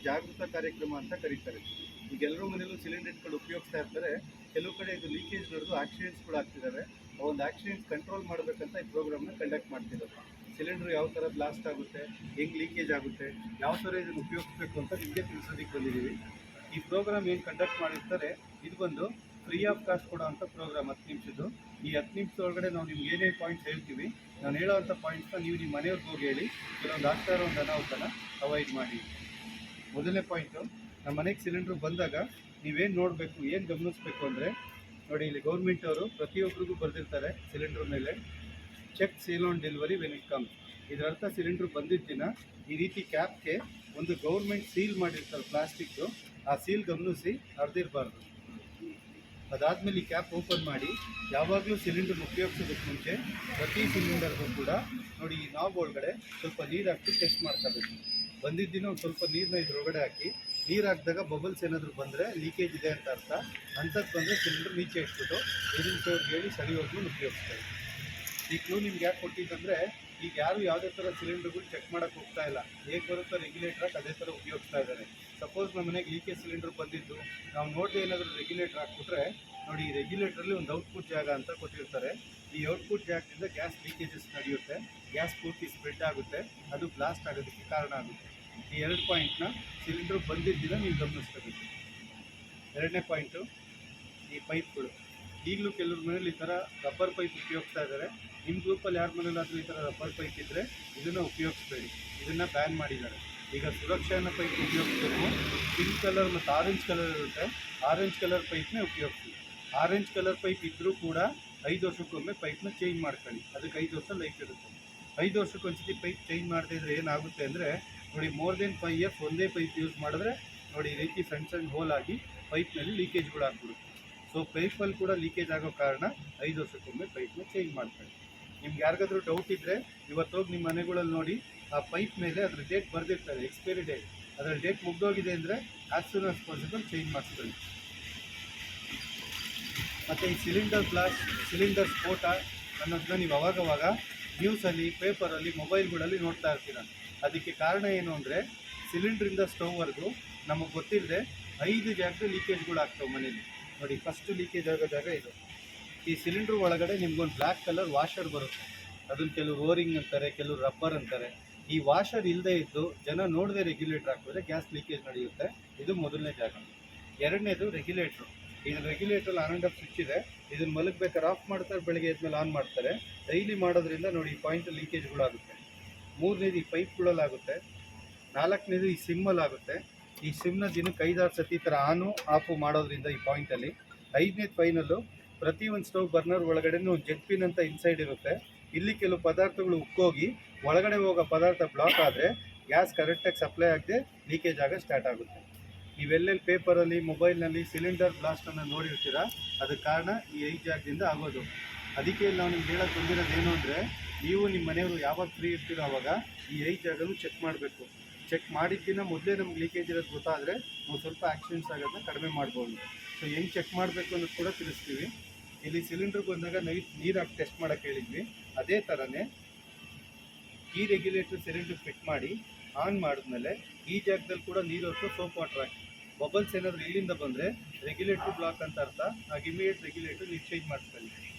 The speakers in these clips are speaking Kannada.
ಜಾಗೃತಾ ಕಾರ್ಯಕ್ರಮ ಅಂತ ಕರೀತಾರೆ. ಈಗ ಎಲ್ಲರೂ ಮನೆಯಲ್ಲೂ ಸಿಲಿಂಡರ್ ಇಟ್ಕೊಂಡು ಉಪಯೋಗಿಸ್ತಾ ಇರ್ತಾರೆ. ಕೆಲವು ಕಡೆ ಇದು ಲೀಕೇಜ್ ನಡೆದು ಆಕ್ಸಿಡೆಂಟ್ಸ್ಗಳು ಆಗ್ತಿದ್ದಾವೆ. ಆ ಒಂದು ಆಕ್ಸಿಡೆಂಟ್ಸ್ ಕಂಟ್ರೋಲ್ ಮಾಡಬೇಕಂತ ಈ ಪ್ರೋಗ್ರಾಮ್ನ ಕಂಡಕ್ಟ್ ಮಾಡ್ತಿದ್ದಾರೆ. ಸಿಲಿಂಡರ್ ಯಾವ ಥರ ಬ್ಲಾಸ್ಟ್ ಆಗುತ್ತೆ, ಹೆಂಗೆ ಲೀಕೇಜ್ ಆಗುತ್ತೆ, ಯಾವ ಥರ ಇದನ್ನು ಉಪಯೋಗಿಸ್ಬೇಕು ಅಂತ ನಿಮಗೆ ತಿಳಿಸೋದಕ್ಕೆ ಬಂದಿದ್ದೀವಿ. ಈ ಪ್ರೋಗ್ರಾಮ್ ಏನು ಕಂಡಕ್ಟ್ ಮಾಡಿರ್ತಾರೆ ಇದು ಬಂದು ಫ್ರೀ ಆಫ್ ಕಾಸ್ಟ್ ಕೊಡೋ ಅಂಥ ಪ್ರೋಗ್ರಾಮ್ 10 ನಿಮಿಷದ್ದು. ಈ 10 ನಿಮಿಷದೊಳಗಡೆ ನಾವು ನಿಮ್ಗೆ ಏನೇನು ಪಾಯಿಂಟ್ಸ್ ಹೇಳ್ತೀವಿ, ನಾನು ಹೇಳೋವಂಥ ಪಾಯಿಂಟ್ಸ್ನ ನೀವು ನಿಮ್ಮ ಮನೆಯವ್ರಿಗೆ ಹೋಗಿ ಹೇಳಿ ಕೆಲವೊಂದು ಆಗ್ತಾ ಇರೋ ಒಂದು ಅನಾಹುತನ ಅವಾಯ್ಡ್ ಮಾಡಿ. ಮೊದಲನೇ ಪಾಯಿಂಟು, ನಮ್ಮ ಮನೆಗೆ ಸಿಲಿಂಡ್ರ್ ಬಂದಾಗ ನೀವೇನು ನೋಡಬೇಕು, ಏನು ಗಮನಿಸಬೇಕು ಅಂದರೆ ನೋಡಿ, ಇಲ್ಲಿ ಗೌರ್ಮೆಂಟ್ ಅವರು ಪ್ರತಿಯೊಬ್ಬರಿಗೂ ಬರೆದಿರ್ತಾರೆ ಸಿಲಿಂಡ್ರ್ ಮೇಲೆ check seal on delivery when it comes. ಇದರ ಅರ್ಥ ಸಿಲಿಂಡ್ರ್ ಬಂದಿದ್ದ ದಿನ ಈ ರೀತಿ ಕ್ಯಾಪ್ಗೆ ಒಂದು ಗೌರ್ಮೆಂಟ್ ಸೀಲ್ ಮಾಡಿರ್ತಾರೆ ಪ್ಲಾಸ್ಟಿಕ್ದು, ಆ ಸೀಲ್ ಗಮನಿಸಿ ಹರಿದಿರಬಾರ್ದು. ಅದಾದಮೇಲೆ ಈ ಕ್ಯಾಪ್ ಓಪನ್ ಮಾಡಿ ಯಾವಾಗಲೂ ಸಿಲಿಂಡರ್ ಉಪಯೋಗಿಸೋದಕ್ಕೆ ಮುಂಚೆ ಪ್ರತಿ ಸಿಲಿಂಡರ್ಗೂ ಕೂಡ ನೋಡಿ ಈ ನಾಬ್ ಒಳಗಡೆ ಸ್ವಲ್ಪ ನೀರು ಹಾಕಿ ಟೆಸ್ಟ್ ಮಾಡ್ಕೋಬೇಕು. ಬಂದಿದ್ದ ದಿನ ಒಂದು ಸ್ವಲ್ಪ ನೀರನ್ನ ಇದ್ರೊಳಗಡೆ ಹಾಕಿ, ನೀರು ಹಾಕಿದಾಗ ಬಬಲ್ಸ್ ಏನಾದರೂ ಬಂದರೆ ಲೀಕೇಜ್ ಇದೆ ಅಂತ ಅರ್ಥ. ಅಂಥದ್ದು ಬಂದರೆ ಸಿಲಿಂಡರ್ ನೀಚೆ ಇಟ್ಬಿಟ್ಟು ಏಜೆನ್ಸಿಯವ್ರಿಗೆ ಹೇಳಿ ಸರಿ ಹೋದ್ಮೇಲೆ ಉಪಯೋಗಿಸ್ತಾರೆ. ಈ ಕ್ಲೂ ನಿಮ್ಗೆ ಯಾಕೆ ಕೊಟ್ಟಿದ್ದಂದರೆ, ಈಗ ಯಾರು ಯಾವುದೇ ಥರ ಸಿಲಿಂಡರ್ಗಳು ಚೆಕ್ ಮಾಡೋಕ್ಕೆ ಹೋಗ್ತಾ ಇಲ್ಲ, ಹೇಗೆ ಬರುತ್ತೋ ರೆಗ್ಯುಲೇಟ್ರಾಗಿ ಅದೇ ಥರ ಉಪಯೋಗಿಸ್ತಾ ಇದ್ದಾರೆ. ಸಪೋಸ್ ನಮ್ಮ ಮನೆಗೆ ಲೀಕೇಜ್ ಸಿಲಿಂಡರ್ ಬಂದಿದ್ದು ನಾವು ನೋಡದೆ ಏನಾದರೂ ರೆಗ್ಯುಲೇಟ್ರ್ ಹಾಕ್ಬಿಟ್ರೆ ನೋಡಿ, ಈ ರೆಗ್ಯುಲೇಟ್ರಲ್ಲಿ ಒಂದು ಔಟ್ಪುಟ್ ಜಾಗ ಅಂತ ಕೊಟ್ಟಿರ್ತಾರೆ. ಈ ಔಟ್ಪುಟ್ ಜಾಗದಿಂದ ಗ್ಯಾಸ್ ಲೀಕೇಜಸ್ ನಡೆಯುತ್ತೆ, ಗ್ಯಾಸ್ ಪೂರ್ತಿ ಸ್ಪ್ರೆಡ್ ಆಗುತ್ತೆ, ಅದು ಬ್ಲಾಸ್ಟ್ ಆಗೋದಕ್ಕೆ ಕಾರಣ ಆಗುತ್ತೆ. ಈ 2 ಪಾಯಿಂಟ್ನ ಸಿಲಿಂಡರ್ ಬಂದಿದ್ದಿನ ನೀವು ಗಮನಿಸ್ಕೋಬೇಕು. 2ನೇ ಪಾಯಿಂಟು, ಈ ಪೈಪ್ಗಳು. ಈಗಲೂ ಕೆಲವ್ರ ಮನೇಲಿ ಈ ಥರ ರಬ್ಬರ್ ಪೈಪ್ ಉಪಯೋಗಿಸ್ತಾ ಇದ್ದಾರೆ. ನಿಮ್ಮ ಗ್ರೂಪಲ್ಲಿ ಯಾರ ಮನೇಲಾದರೂ ಈ ಥರ ರಬ್ಬರ್ ಪೈಪ್ ಇದ್ದರೆ ಇದನ್ನು ಉಪಯೋಗಿಸ್ಬೇಡಿ, ಇದನ್ನು ಬ್ಯಾನ್ ಮಾಡಿದ್ದಾರೆ. ಈಗ ಸುರಕ್ಷಾನ ಪೈಪ್ ಉಪಯೋಗಿಸಬೇಕು. ಪಿಂಕ್ ಕಲರ್ ಮತ್ತು ಆರೆಂಜ್ ಕಲರ್ ಇರುತ್ತೆ, ಆರೆಂಜ್ ಕಲರ್ ಪೈಪ್ನೇ ಉಪಯೋಗಿಸಿ. ಆರೆಂಜ್ ಕಲರ್ ಪೈಪ್ ಇದ್ದರೂ ಕೂಡ 5 ವರ್ಷಕ್ಕೊಮ್ಮೆ ಪೈಪ್ನ ಚೇಂಜ್ ಮಾಡ್ಕೊಳ್ಳಿ, ಅದಕ್ಕೆ 5 ವರ್ಷ ಲೈಫ್ ಇರುತ್ತೆ. 5 ವರ್ಷಕ್ಕೊಂದ್ಸತಿ ಪೈಪ್ ಚೇಂಜ್ ಮಾಡದೇ ಇದ್ದರೆ ಏನಾಗುತ್ತೆ ಅಂದರೆ ನೋಡಿ, ಮೋರ್ ದೆನ್ 5 ಇಯರ್ಸ್ ಒಂದೇ ಪೈಪ್ ಯೂಸ್ ಮಾಡಿದ್ರೆ ನೋಡಿ ಈ ರೀತಿ ಸಣ್ಣ ಸಣ್ಣ ಹೋಲ್ ಆಗಿ ಪೈಪ್ನಲ್ಲಿ ಲೀಕೇಜ್ಗಳು ಆಗ್ಬಿಡುತ್ತೆ. ಸೊ ಪೈಪಲ್ಲಿ ಕೂಡ ಲೀಕೇಜ್ ಆಗೋ ಕಾರಣ 5 ವರ್ಷಕ್ಕೊಮ್ಮೆ ಪೈಪ್ನ ಚೇಂಜ್ ಮಾಡ್ಕೊಳ್ಳಿ. ನಿಮ್ಗೆ ಯಾರಿಗಾದ್ರೂ ಡೌಟ್ ಇದ್ದರೆ ಇವತ್ತು ಹೋಗಿ ನಿಮ್ಮ ಮನೆಗಳಲ್ಲಿ ನೋಡಿ, ಆ ಪೈಪ್ ಮೇಲೆ ಅದ್ರ ಡೇಟ್ ಬರೆದಿರ್ತಾರೆ, ಎಕ್ಸ್ಪೈರಿ ಡೇಟ್. ಅದರ ಡೇಟ್ ಮುಗ್ದೋಗಿದೆ ಅಂದರೆ as soon as possible change ಮಾಡಿಸ್ಕೊಳ್ಳಿ. ಮತ್ತು ಈ ಸಿಲಿಂಡರ್ ಬ್ಲಾಸ್ಟ್, ಸಿಲಿಂಡರ್ ಸ್ಫೋಟ ಅನ್ನೋದನ್ನ ನೀವು ಅವಾಗವಾಗ ನ್ಯೂಸಲ್ಲಿ, ಪೇಪರಲ್ಲಿ, ಮೊಬೈಲ್ಗಳಲ್ಲಿ ನೋಡ್ತಾ ಇರ್ತೀರ. ಅದಕ್ಕೆ ಕಾರಣ ಏನು ಅಂದರೆ, ಸಿಲಿಂಡ್ರಿಂದ ಸ್ಟವ್ವರೆಗೂ ನಮಗೆ ಗೊತ್ತಿಲ್ಲದೆ 5 ಜಾಗದಲ್ಲಿ ಲೀಕೇಜ್ಗಳು ಆಗ್ತವೆ ಮನೇಲಿ. ನೋಡಿ, ಫಸ್ಟು ಲೀಕೇಜ್ ಆಗೋ ಜಾಗ ಇದು. ಈ ಸಿಲಿಂಡ್ರ್ ಒಳಗಡೆ ನಿಮ್ಗೊಂದು ಬ್ಲ್ಯಾಕ್ ಕಲರ್ ವಾಷರ್ ಬರುತ್ತೆ, ಅದನ್ನು ಕೆಲವು ಓರಿಂಗ್ ಅಂತಾರೆ, ಕೆಲವು ರಬ್ಬರ್ ಅಂತಾರೆ. ಈ ವಾಷರ್ ಇಲ್ಲದೆ ಇದ್ದು ಜನ ನೋಡದೆ ರೆಗ್ಯುಲೇಟ್ರ್ ಹಾಕಿದ್ರೆ ಗ್ಯಾಸ್ ಲೀಕೇಜ್ ನಡೆಯುತ್ತೆ. ಇದು ಮೊದಲನೇ ಜಾಗ. 2ನೇದು ರೆಗ್ಯುಲೇಟ್ರು. ಇದು ರೆಗ್ಯುಲೇಟ್ರಲ್ಲಿ ಆನ್ ಆ್ಯಂಡ್ ಆಫ್ ಸ್ವಿಚ್ ಇದೆ, ಇದನ್ನು ಮಲಗಬೇಕಾದ್ರೆ ಆಫ್ ಮಾಡ್ತಾರೆ, ಬೆಳಗ್ಗೆ ಎದ್ಮೇಲೆ ಆನ್ ಮಾಡ್ತಾರೆ. ಡೈಲಿ ಮಾಡೋದ್ರಿಂದ ನೋಡಿ ಈ ಪಾಯಿಂಟಲ್ಲಿ ಲೀಕೇಜ್ಗಳಾಗುತ್ತೆ. 3ನೇದು ಈ ಪೈಪ್ಗಳಲ್ಲಾಗುತ್ತೆ. 4ನೇದು ಈ ಸಿಮ್ಮಲ್ಲಾಗುತ್ತೆ. ಈ ಸಿಮ್ನ ದಿನಕ್ಕೆ 5-6 ಸತಿ ಈ ಥರ ಆನು ಆಫು ಮಾಡೋದ್ರಿಂದ ಈ ಪಾಯಿಂಟಲ್ಲಿ. 5ನೇದು ಫೈನಲ್ಲು, ಪ್ರತಿ ಒಂದು ಸ್ಟವ್ ಬರ್ನರ್ ಒಳಗಡೆನೂ ಒಂದು ಜೆಟ್ ಪಿನ್ ಅಂತ ಇನ್ಸೈಡ್ ಇರುತ್ತೆ. ಇಲ್ಲಿ ಕೆಲವು ಪದಾರ್ಥಗಳು ಉಕ್ಕೋಗಿ ಒಳಗಡೆ ಹೋಗೋ ಪದಾರ್ಥ ಬ್ಲಾಕ್ ಆದರೆ ಗ್ಯಾಸ್ ಕರೆಕ್ಟಾಗಿ ಸಪ್ಲೈ ಆಗದೆ ಲೀಕೇಜ್ ಆಗ ಸ್ಟಾರ್ಟ್ ಆಗುತ್ತೆ. ನೀವೆಲ್ಲೆಲ್ಲಿ ಪೇಪರಲ್ಲಿ, ಮೊಬೈಲ್ನಲ್ಲಿ ಸಿಲಿಂಡರ್ ಬ್ಲಾಸ್ಟನ್ನು ನೋಡಿರ್ತೀರ, ಅದಕ್ಕೆ ಕಾರಣ ಈ 5 ಜಾಗದಿಂದ ಆಗೋದು. ಅದಕ್ಕೆ ನಾವು ನಿಮ್ಗೆ ಹೇಳೋಕ್ಕೆ ಬಂದಿರೋದೇನು ಅಂದರೆ, ನೀವು ನಿಮ್ಮ ಮನೆಯವರು ಯಾವಾಗ ಫ್ರೀ ಇರ್ತೀರೋ ಆವಾಗ ಈ 5 ಜಾಗನೂ ಚೆಕ್ ಮಾಡಬೇಕು. ಚೆಕ್ ಮಾಡಿದ್ದಿನ ಮೊದಲೇ ನಮ್ಗೆ ಲೀಕೇಜ್ ಇರೋದು ಗೊತ್ತಾದರೆ ನಾವು ಸ್ವಲ್ಪ ಆ್ಯಕ್ಷನ್ಸ್ ಆಗೋದನ್ನ ಕಡಿಮೆ ಮಾಡ್ಬೋದು. ಸೊ ಹೆಂಗೆ ಚೆಕ್ ಮಾಡಬೇಕು ಅನ್ನೋದು ಕೂಡ ತಿಳಿಸ್ತೀವಿ. ಇಲ್ಲಿ ಸಿಲಿಂಡ್ರ್ ಬಂದಾಗ ನೀರು ಹಾಕಿ ಟೆಸ್ಟ್ ಮಾಡೋಕ್ಕೆ ಹೇಳಿದ್ವಿ. ಅದೇ ಥರನೇ ಈ ರೆಗ್ಯುಲೇಟರ್ ಸಿಲಿಂಡರ್ ಫಿಟ್ ಮಾಡಿ ಆನ್ ಮಾಡಿದ್ಮೇಲೆ ಈ ಜಾಗದಲ್ಲಿ ಕೂಡ ನೀರು ಹೊತ್ತು ಸೋಪ್ ವಾಟರ್ ಹಾಕಿ. ಬಬಲ್ಸ್ ಏನಾದರೂ ಇಲ್ಲಿಂದ ಬಂದರೆ ರೆಗ್ಯುಲೇಟ್ರ್ ಬ್ಲಾಕ್ ಅಂತ ಅರ್ಥ. ಆಗ ಇಮಿಡಿಯೇಟ್ ರೆಗ್ಯುಲೇಟರ್ ನೀವು ಚೇಂಜ್ ಮಾಡ್ಕೊಳ್ಳಿ.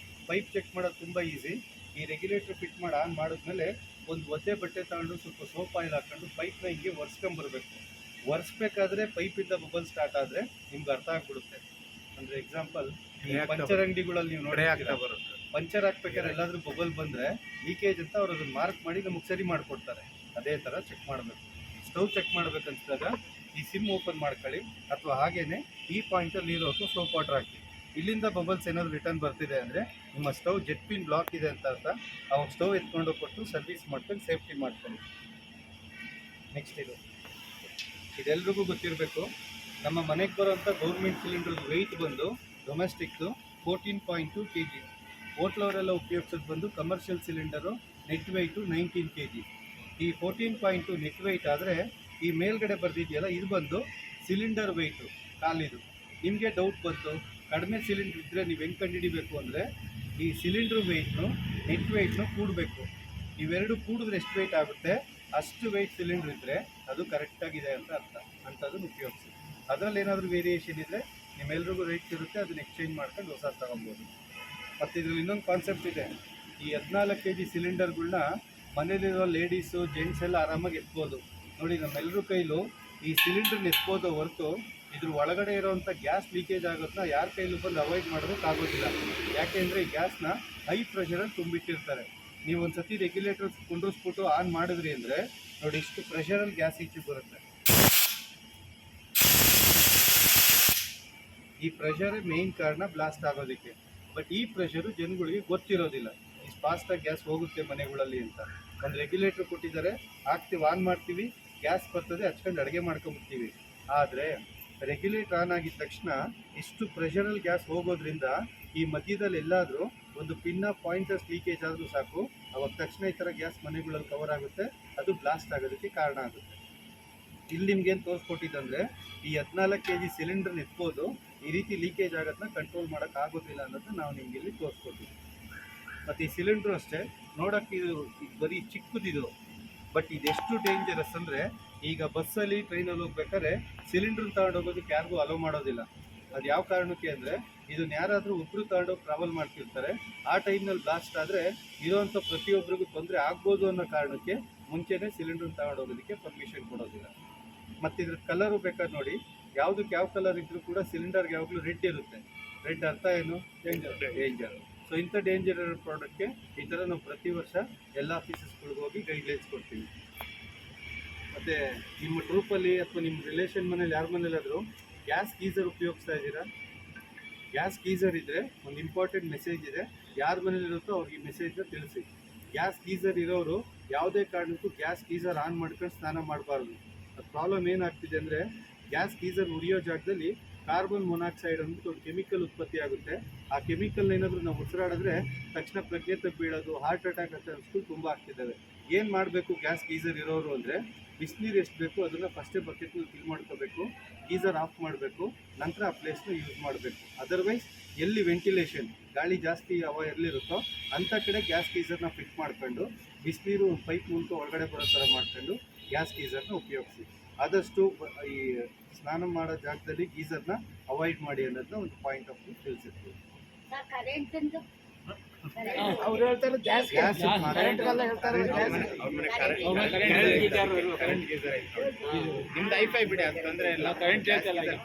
ಪೈಪ್ ಚೆಕ್ ಮಾಡೋದು ತುಂಬ ಈಸಿ. ಈ ರೆಗ್ಯುಲೇಟರ್ ಫಿಟ್ ಮಾಡಿ ಆನ್ ಮಾಡಿದ್ಮೇಲೆ ಒಂದು ಒದ್ದೆ ಬಟ್ಟೆ ತಗೊಂಡು ಸ್ವಲ್ಪ ಸೋಪ್ ಆಯಿಲ್ ಹಾಕ್ಕೊಂಡು ಪೈಪ್ನ ಹಿಂಗೆ ಒರೆಸ್ಕೊಂಬರ್ಬೇಕು. ಒರೆಸ್ಬೇಕಾದ್ರೆ ಪೈಪಿಂದ ಬಬಲ್ ಸ್ಟಾರ್ಟ್ ಆದರೆ ನಿಮ್ಗೆ ಅರ್ಥ ಆಗ್ಬಿಡುತ್ತೆ. ಅಂದರೆ ಎಕ್ಸಾಂಪಲ್, ಪಂಚರ್ ಅಂಗಡಿಗಳಲ್ಲಿ ನೀವು ನೋಡಿ ಬರುತ್ತೆ, ಪಂಚರ್ ಹಾಕ್ಬೇಕಾದ್ರೆ ಎಲ್ಲಾದರೂ ಬಬಲ್ ಬಂದರೆ ಲೀಕೇಜ್ ಅಂತ ಅವ್ರು ಅದನ್ನು ಮಾರ್ಕ್ ಮಾಡಿ ನಮಗೆ ಸರಿ ಮಾಡಿಕೊಡ್ತಾರೆ. ಅದೇ ಥರ ಚೆಕ್ ಮಾಡಬೇಕು. ಸ್ಟವ್ ಚೆಕ್ ಮಾಡಬೇಕಂತಾಗ ಈ ಸಿಮ್ ಓಪನ್ ಮಾಡ್ಕೊಳ್ಳಿ, ಅಥವಾ ಹಾಗೇ ಈ ಪಾಯಿಂಟಲ್ಲಿ ನೀರು ಹೊತ್ತು ಸೋಪ್ ವಾಟರ್ ಹಾಕಿ. ಇಲ್ಲಿಂದ ಬಬಲ್ಸ್ ಏನಾದರೂ ರಿಟರ್ನ್ ಬರ್ತಿದೆ ಅಂದರೆ ನಿಮ್ಮ ಸ್ಟವ್ ಜೆಟ್ ಪಿನ್ ಬ್ಲಾಕ್ ಇದೆ ಅಂತ ಅರ್ಥ. ಅವಾಗ ಸ್ಟವ್ ಎತ್ಕೊಂಡು ಕೊಟ್ಟು ಸರ್ವಿಸ್ ಮಾಡ್ಕೊಂಡು ಸೇಫ್ಟಿ ಮಾಡ್ಕೊಳ್ಳಿ. ನೆಕ್ಸ್ಟ್ ಇದೆಲ್ರಿಗೂ ಗೊತ್ತಿರಬೇಕು. ನಮ್ಮ ಮನೆಗೆ ಬರೋಂಥ ಗೌರ್ಮೆಂಟ್ ಸಿಲಿಂಡರ್ ವೆಯ್ಟ್ ಬಂದು ಡೊಮೆಸ್ಟಿಕ್ದು 14.2 kg. ಹೋಟ್ಲವರೆಲ್ಲ ಉಪಯೋಗಿಸೋದು ಬಂದು commercial cylinder net weight 19 kg. ಈ 14.2 ನೆಟ್ ವೆಯ್ಟ್ ಆದರೆ ಈ ಮೇಲ್ಗಡೆ ಬರ್ದಿದೆಯಲ್ಲ, ಇದು ಬಂದು ಸಿಲಿಂಡರ್ ವೆಯ್ಟು ಕಾಲಿದು. ನಿಮಗೆ ಡೌಟ್ ಬಂತು, ಕಡಿಮೆ ಸಿಲಿಂಡ್ರ್ ಇದ್ದರೆ ನೀವು ಹೆಂಗೆ ಕಂಡುಹಿಡಿಬೇಕು ಅಂದರೆ, ಈ ಸಿಲಿಂಡ್ರ್ ವೆಯ್ಟ್ನು ನೆಟ್ ವೆಯ್ಟ್ನು ಕೂಡಬೇಕು. ಇವೆರಡು ಕೂಡಿದ್ರೆ ಎಷ್ಟು ವೆಯ್ಟ್ ಆಗುತ್ತೆ, ಅಷ್ಟು ವೆಯ್ಟ್ ಸಿಲಿಂಡರ್ ಇದ್ದರೆ ಅದು ಕರೆಕ್ಟಾಗಿದೆ ಅಂತ ಅರ್ಥ. ಅಂಥದ್ದನ್ನು ಉಪಯೋಗಿಸಿ. ಅದರಲ್ಲಿ ಏನಾದರೂ ವೇರಿಯೇಷನ್ ಇದ್ದರೆ ನಿಮ್ಮೆಲ್ರಿಗೂ ರೇಟ್ಸ್ ಇರುತ್ತೆ, ಅದನ್ನ ಎಕ್ಸ್ಚೇಂಜ್ ಮಾಡ್ಕೊಂಡು ಹೊಸ ತೊಗೊಬೋದು. ಮತ್ತು ಇದ್ರಲ್ಲಿ ಇನ್ನೊಂದು ಕಾನ್ಸೆಪ್ಟ್ ಇದೆ. ಈ 14 kg ಸಿಲಿಂಡರ್ಗಳ್ನ ಮನೇಲಿರೋ ಲೇಡೀಸು ಜೆಂಟ್ಸ್ ಎಲ್ಲ ಆರಾಮಾಗಿ ಎತ್ಬೋದು. ನೋಡಿ, ನಮ್ಮೆಲ್ಲರ ಕೈಲೂ ಈ ಸಿಲಿಂಡರ್ನ ಎತ್ಬೋದು ಹೊರತು ಇದ್ರ ಒಳಗಡೆ ಇರೋವಂಥ ಗ್ಯಾಸ್ ಲೀಕೇಜ್ ಆಗೋದನ್ನ ಯಾರ ಕೈಲೂ ಬಂದು ಅವಾಯ್ಡ್ ಮಾಡೋದಕ್ಕಾಗೋದಿಲ್ಲ. ಯಾಕೆಂದರೆ ಈ ಗ್ಯಾಸ್ನ ಹೈ ಪ್ರೆಷರಲ್ಲಿ ತುಂಬಿಟ್ಟಿರ್ತಾರೆ. ನೀವು ಒಂದು ಸತಿ ರೆಗ್ಯುಲೇಟರ್ ಕುಂಡ್ರಿಸ್ಬಿಟ್ಟು ಆನ್ ಮಾಡಿದ್ರಿ ಅಂದರೆ ನೋಡಿ, ಇಷ್ಟು ಪ್ರೆಷರಲ್ಲಿ ಗ್ಯಾಸ್ ಈಚೆ ಬರುತ್ತೆ. ಈ ಪ್ರೆಷರೇ ಮೇಯ್ನ್ ಕಾರಣ ಬ್ಲಾಸ್ಟ್ ಆಗೋದಕ್ಕೆ. ಬಟ್ ಈ ಪ್ರೆಷರು ಜನಗಳಿಗೆ ಗೊತ್ತಿರೋದಿಲ್ಲ, ಇಷ್ಟು ಫಾಸ್ಟಾಗಿ ಗ್ಯಾಸ್ ಹೋಗುತ್ತೆ ಮನೆಗಳಲ್ಲಿ ಅಂತ. ಒಂದು ರೆಗ್ಯುಲೇಟರ್ ಕೊಟ್ಟಿದ್ದಾರೆ, ಹಾಕ್ತೀವಿ, ಆನ್ ಮಾಡ್ತೀವಿ, ಗ್ಯಾಸ್ ಬರ್ತದೆ, ಹಚ್ಕೊಂಡು ಅಡುಗೆ ಮಾಡ್ಕೊಂಬಿಡ್ತೀವಿ. ಆದರೆ ರೆಗ್ಯುಲೇಟರ್ ಆನ್ ಆಗಿದ ತಕ್ಷಣ ಇಷ್ಟು ಪ್ರೆಷರಲ್ಲಿ ಗ್ಯಾಸ್ ಹೋಗೋದ್ರಿಂದ ಈ ಮಧ್ಯದಲ್ಲಿ ಎಲ್ಲಾದರೂ ಒಂದು ಪಿನ್ನ ಪಾಯಿಂಟರ್ಸ್ ಲೀಕೇಜ್ ಆದರೂ ಸಾಕು, ಅವಾಗ ತಕ್ಷಣ ಈ ಥರ ಗ್ಯಾಸ್ ಮನೆಗಳಲ್ಲಿ ಕವರ್ ಆಗುತ್ತೆ, ಅದು ಬ್ಲಾಸ್ಟ್ ಆಗೋದಕ್ಕೆ ಕಾರಣ ಆಗುತ್ತೆ. ಇಲ್ಲಿ ನಿಮ್ಗೇನು ತೋರಿಸ್ಕೊಟ್ಟಿದ್ದಂದರೆ ಈ 14 kg ಸಿಲಿಂಡರ್ನ ಎತ್ಬೋದು, ಈ ರೀತಿ ಲೀಕೇಜ್ ಆಗೋದನ್ನ ಕಂಟ್ರೋಲ್ ಮಾಡೋಕ್ಕಾಗೋದಿಲ್ಲ ಅನ್ನೋದನ್ನ ನಾವು ನಿಮ್ಗೆ ಇಲ್ಲಿ ತೋರಿಸ್ಕೊಟ್ಟಿದ್ವಿ. ಮತ್ತು ಈ ಸಿಲಿಂಡ್ರು ಅಷ್ಟೇ, ನೋಡೋಕ್ಕೆ ಇದು ಬರೀ ಚಿಕ್ಕದಿದು, ಬಟ್ ಇದೆಷ್ಟು ಡೇಂಜರಸ್ ಅಂದರೆ ಈಗ ಬಸ್ಸಲ್ಲಿ ಟ್ರೈನಲ್ಲಿ ಹೋಗ್ಬೇಕಾದ್ರೆ ಸಿಲಿಂಡ್ರನ್ನ ತಗೊಂಡೋಗೋದಕ್ಕೆ ಯಾರಿಗೂ ಅಲೋ ಮಾಡೋದಿಲ್ಲ. ಅದು ಯಾವ ಕಾರಣಕ್ಕೆ ಅಂದರೆ ಇದನ್ನು ಯಾರಾದರೂ ಒಬ್ಬರು ತಗೊಂಡೋಗಿ ಟ್ರಾವೆಲ್ ಮಾಡ್ತಿರ್ತಾರೆ, ಆ ಟೈಮ್ನಲ್ಲಿ ಬ್ಲಾಸ್ಟ್ ಆದರೆ ಇರೋವಂಥ ಪ್ರತಿಯೊಬ್ಬರಿಗೂ ತೊಂದರೆ ಆಗ್ಬೋದು ಅನ್ನೋ ಕಾರಣಕ್ಕೆ ಮುಂಚೆನೇ ಸಿಲಿಂಡ್ರನ್ನ ತಗೊಂಡೋಗೋದಕ್ಕೆ ಪರ್ಮಿಷನ್ ಕೊಡೋದಿಲ್ಲ. ಮತ್ತು ಇದ್ರ ಕಲರು ಬೇಕಾದ್ರೆ ನೋಡಿ, ಯಾವುದಕ್ಕೆ ಯಾವ ಕಲರ್ ಇದ್ದರೂ ಕೂಡ ಸಿಲಿಂಡರ್ಗೆ ಯಾವಾಗಲೂ ರೆಡ್ ಇರುತ್ತೆ. ರೆಡ್ ಅರ್ಥ ಏನು? ಡೇಂಜರ್. ಸೊ ಇಂಥ ಡೇಂಜರ್ ಇರೋ ಪ್ರಾಡಕ್ಟ್ಗೆ ಈ ಥರ ನಾವು ಪ್ರತಿ ವರ್ಷ ಎಲ್ಲ ಆಫೀಸಸ್ಗಳಿಗೆ ಹೋಗಿ ಗೈಡ್ಲೈನ್ಸ್ ಕೊಡ್ತೀವಿ. ಮತ್ತು ನಿಮ್ಮ ಟ್ರೂಪಲ್ಲಿ ಅಥವಾ ನಿಮ್ಮ ರಿಲೇಷನ್ ಮನೇಲಿ ಯಾರ ಮನೇಲಾದರೂ ಗ್ಯಾಸ್ ಗೀಸರ್ ಉಪಯೋಗಿಸ್ತಾ ಇದ್ದೀರಾ? ಗ್ಯಾಸ್ ಗೀಸರ್ ಇದ್ದರೆ ಒಂದು ಇಂಪಾರ್ಟೆಂಟ್ ಮೆಸೇಜ್ ಇದೆ, ಯಾರ ಮನೇಲಿರುತ್ತೋ ಅವ್ರಿಗೆ ಈ ಮೆಸೇಜ್ನ ತಿಳಿಸಿ. ಗ್ಯಾಸ್ ಗೀಸರ್ ಇರೋರು ಯಾವುದೇ ಕಾರಣಕ್ಕೂ ಗ್ಯಾಸ್ ಗೀಸರ್ ಆನ್ ಮಾಡ್ಕೊಂಡು ಸ್ನಾನ ಮಾಡಬಾರ್ದು. ಅದು ಪ್ರಾಬ್ಲಮ್ ಏನಾಗ್ತಿದೆ ಅಂದರೆ, ಗ್ಯಾಸ್ ಗೀಸರ್ ಉರಿಯೋ ಜಾಗದಲ್ಲಿ ಕಾರ್ಬನ್ ಮೊನಾಕ್ಸೈಡ್ ಅಂದ್ಬಿಟ್ಟು ಒಂದು ಕೆಮಿಕಲ್ ಉತ್ಪತ್ತಿ ಆಗುತ್ತೆ. ಆ ಕೆಮಿಕಲ್ ಏನಾದರೂ ನಾವು ಉಸಿರಾಡಿದ್ರೆ ತಕ್ಷಣ ಪ್ರಜ್ಞೆ ತಪ್ಪಿಡೋದು, ಹಾರ್ಟ್ ಅಟ್ಯಾಕ್ ಅಂತ ಅನ್ಸ್ಕೊಂಡು ತುಂಬ ಆಗ್ತಿದ್ದಾವೆ. ಏನು ಮಾಡಬೇಕು ಗ್ಯಾಸ್ ಗೀಸರ್ ಇರೋರು ಅಂದರೆ, ಬಿಸಿನೀರು ಎಷ್ಟು ಬೇಕು ಅದನ್ನು ಫಸ್ಟೇ ಬಕೆಟ್ನಲ್ಲಿ ಫಿಲ್ ಮಾಡ್ಕೋಬೇಕು, ಗೀಸರ್ ಆಫ್ ಮಾಡಬೇಕು, ನಂತರ ಆ ಪ್ಲೇಸ್ನ ಯೂಸ್ ಮಾಡಬೇಕು. ಅದರ್ವೈಸ್ ಎಲ್ಲಿ ವೆಂಟಿಲೇಷನ್ ಗಾಳಿ ಜಾಸ್ತಿ ಎಲ್ಲಿರುತ್ತೋ ಅಂಥ ಕಡೆ ಗ್ಯಾಸ್ ಗೀಸರ್ನ ಫಿಟ್ ಮಾಡ್ಕೊಂಡು ಬಿಸಿನೀರು ಪೈಪ್ ಮೂಲಕ ಹೊರಗಡೆ ಬರೋ ಥರ ಮಾಡ್ಕೊಂಡು ಗ್ಯಾಸ್ ಗೀಸರ್ನ ಉಪಯೋಗಿಸಿ. ಆದಷ್ಟು ಈ ಸ್ನಾನ ಮಾಡೋ ಜಾಗದಲ್ಲಿ ಗೀಸರ್ನ ಅವಾಯ್ಡ್ ಮಾಡಿ ಅನ್ನೋದನ್ನ ಒಂದು ಪಾಯಿಂಟ್ ಆಫ್ ವ್ಯೂ ತಿಳಿಸಿರ್ತೀವಿ. ಅವ್ರು ಹೇಳ್ತಾರೆ ಗ್ಯಾಸ್ ಕರೆಂಟ್ ಎಲ್ಲ ಹೇಳ್ತಾರೆ ನಿಮ್ದು ಐಫೈ ಬಿಡಿ, ಅಂತಂದ್ರೆ ಎಲ್ಲ ಕರೆಂಟ್